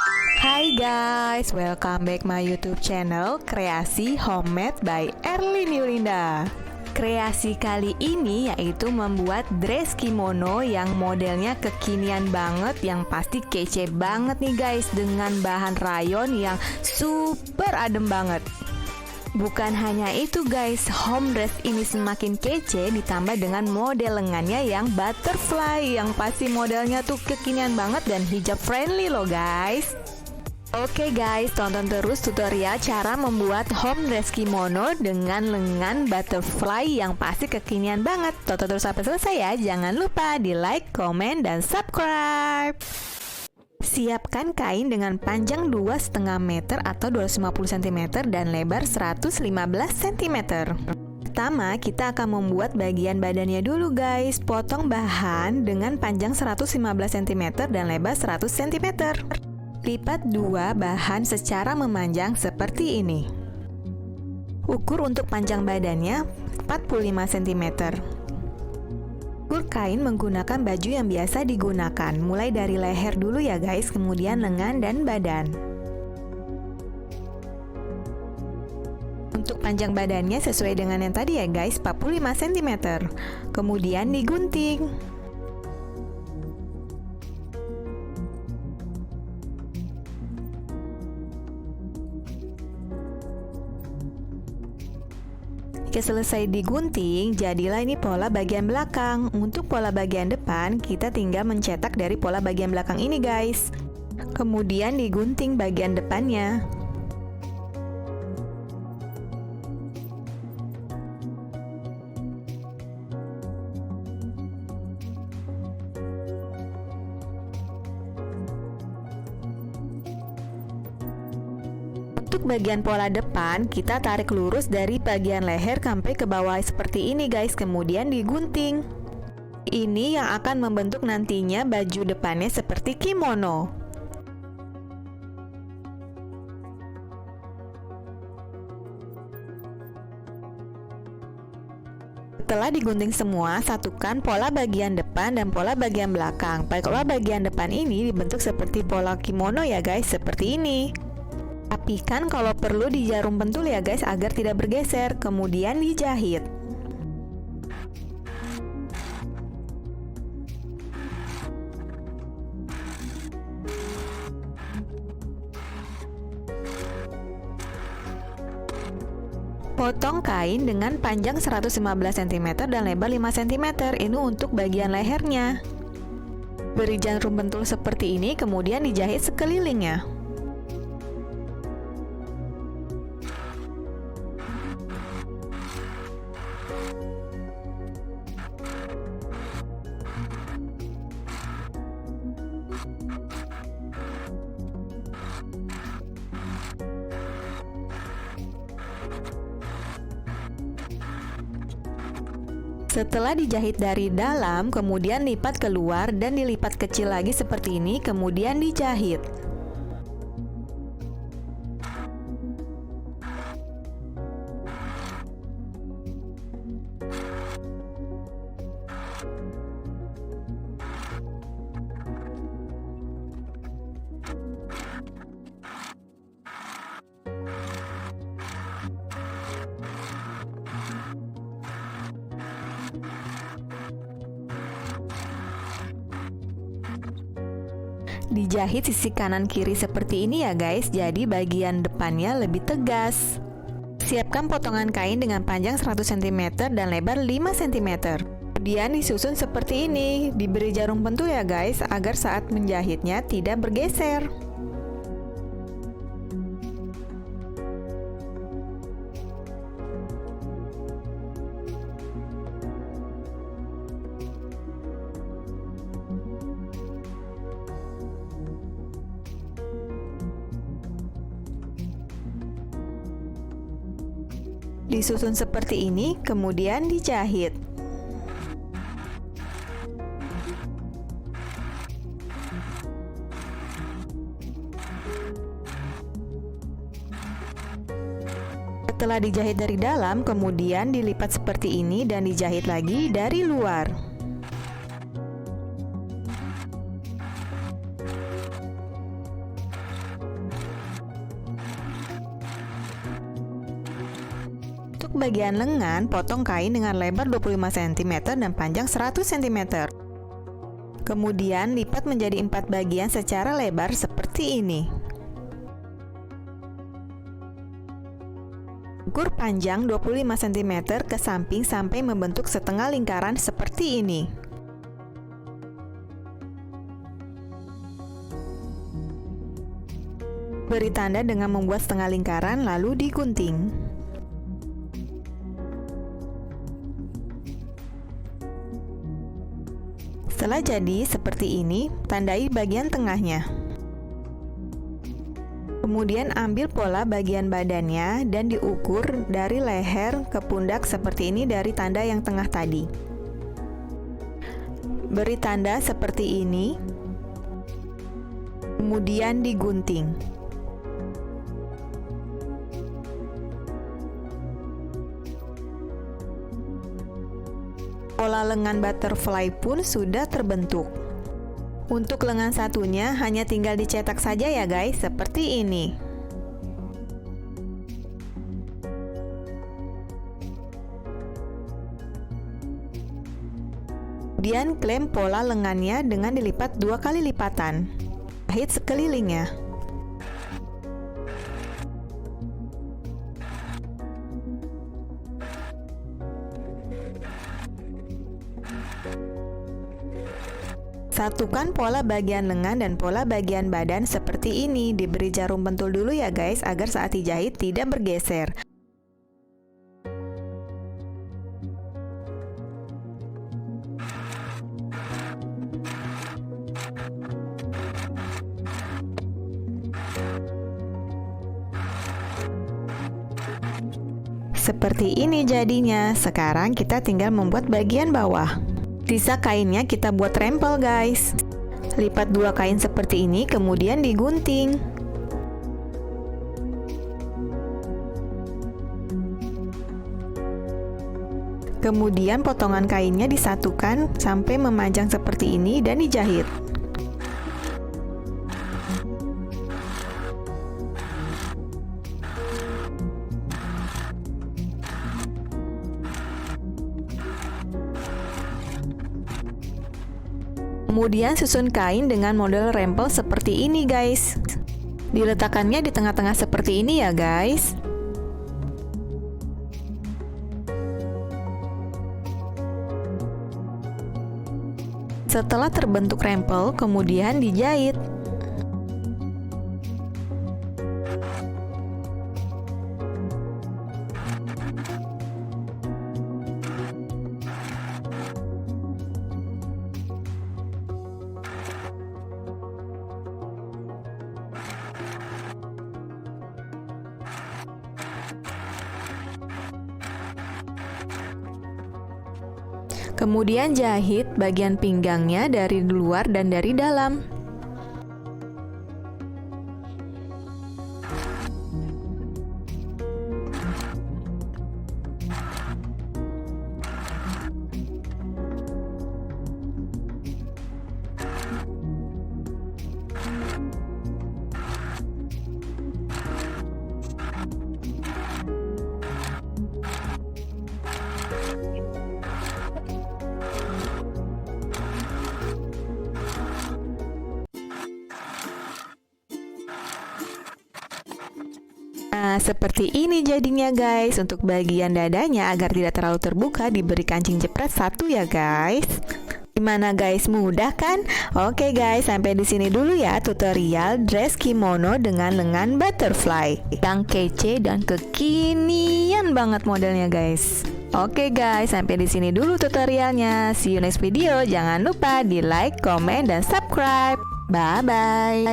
Hai guys, welcome back my YouTube channel Kreasi Homemade by Erlin Yulinda. Kreasi kali ini yaitu membuat dress kimono yang modelnya kekinian banget, yang pasti kece banget nih guys, dengan bahan rayon yang super adem banget. Bukan hanya itu guys, home dress ini semakin kece ditambah dengan model lengannya yang butterfly, yang pasti modelnya tuh kekinian banget dan hijab friendly loh guys. Oke guys, tonton terus tutorial cara membuat home dress kimono dengan lengan butterfly yang pasti kekinian banget. Tonton terus sampai selesai ya, jangan lupa di like, komen, dan subscribe. Siapkan kain dengan panjang 2,5 meter atau 250 cm dan lebar 115 cm. Pertama, kita akan membuat bagian badannya dulu guys. Potong bahan dengan panjang 115 cm dan lebar 100 cm. Lipat dua bahan secara memanjang seperti ini. Ukur untuk panjang badannya 45 cm. Ukur kain menggunakan baju yang biasa digunakan, mulai dari leher dulu ya guys, kemudian lengan dan badan. Untuk panjang badannya sesuai dengan yang tadi ya guys, 45 cm. Kemudian digunting. Jika selesai digunting, jadilah ini pola bagian belakang. Untuk pola bagian depan, kita tinggal mencetak dari pola bagian belakang ini guys. Kemudian digunting bagian depannya. Untuk bagian pola depan, kita tarik lurus dari bagian leher sampai ke bawah seperti ini guys, kemudian digunting. Ini yang akan membentuk nantinya baju depannya seperti kimono. Setelah digunting semua, satukan pola bagian depan dan pola bagian belakang. Pola bagian depan ini dibentuk seperti pola kimono ya guys, seperti ini. Rapikan kalau perlu di jarum pentul ya guys, agar tidak bergeser, kemudian dijahit. Potong kain dengan panjang 115 cm dan lebar 5 cm, ini untuk bagian lehernya. Beri jarum pentul seperti ini, kemudian dijahit sekelilingnya. Setelah dijahit dari dalam, kemudian lipat keluar dan dilipat kecil lagi seperti ini, kemudian dijahit. Dijahit sisi kanan kiri seperti ini ya guys, jadi bagian depannya lebih tegas. Siapkan potongan kain dengan panjang 100 cm dan lebar 5 cm. Kemudian disusun seperti ini, diberi jarum pentul ya guys, agar saat menjahitnya tidak bergeser. Disusun seperti ini, kemudian dijahit. Setelah dijahit dari dalam, kemudian dilipat seperti ini dan dijahit lagi dari luar. Untuk bagian lengan, potong kain dengan lebar 25 cm dan panjang 100 cm. Kemudian lipat menjadi 4 bagian secara lebar seperti ini. Ukur panjang 25 cm ke samping sampai membentuk setengah lingkaran seperti ini. Beri tanda dengan membuat setengah lingkaran lalu digunting. Setelah jadi seperti ini, tandai bagian tengahnya. Kemudian ambil pola bagian badannya dan diukur dari leher ke pundak seperti ini dari tanda yang tengah tadi. Beri tanda seperti ini, kemudian digunting. Pola lengan butterfly pun sudah terbentuk. Untuk lengan satunya hanya tinggal dicetak saja ya guys, seperti ini. Kemudian klaim pola lengannya dengan dilipat 2 kali lipatan. Jahit sekelilingnya. Satukan pola bagian lengan dan pola bagian badan seperti ini. Diberi jarum pentul dulu ya guys, agar saat dijahit tidak bergeser. Seperti ini jadinya. Sekarang kita tinggal membuat bagian bawah. Sisa kainnya kita buat rempel guys. Lipat 2 kain seperti ini, kemudian digunting. Kemudian potongan kainnya disatukan sampai memanjang seperti ini dan dijahit. Kemudian susun kain dengan model rempel seperti ini guys. Diletakkannya di tengah-tengah seperti ini ya guys. Setelah terbentuk rempel, kemudian dijahit. Kemudian jahit bagian pinggangnya dari luar dan dari dalam. Nah, seperti ini jadinya guys. Untuk bagian dadanya agar tidak terlalu terbuka diberi kancing jepret 1 ya guys. Gimana guys, mudah kan? Oke guys, sampai di sini dulu ya tutorial dress kimono dengan lengan butterfly. Yang kece dan kekinian banget modelnya guys. Oke guys, sampai di sini dulu tutorialnya. See you next video. Jangan lupa di like, comment, dan subscribe. Bye bye.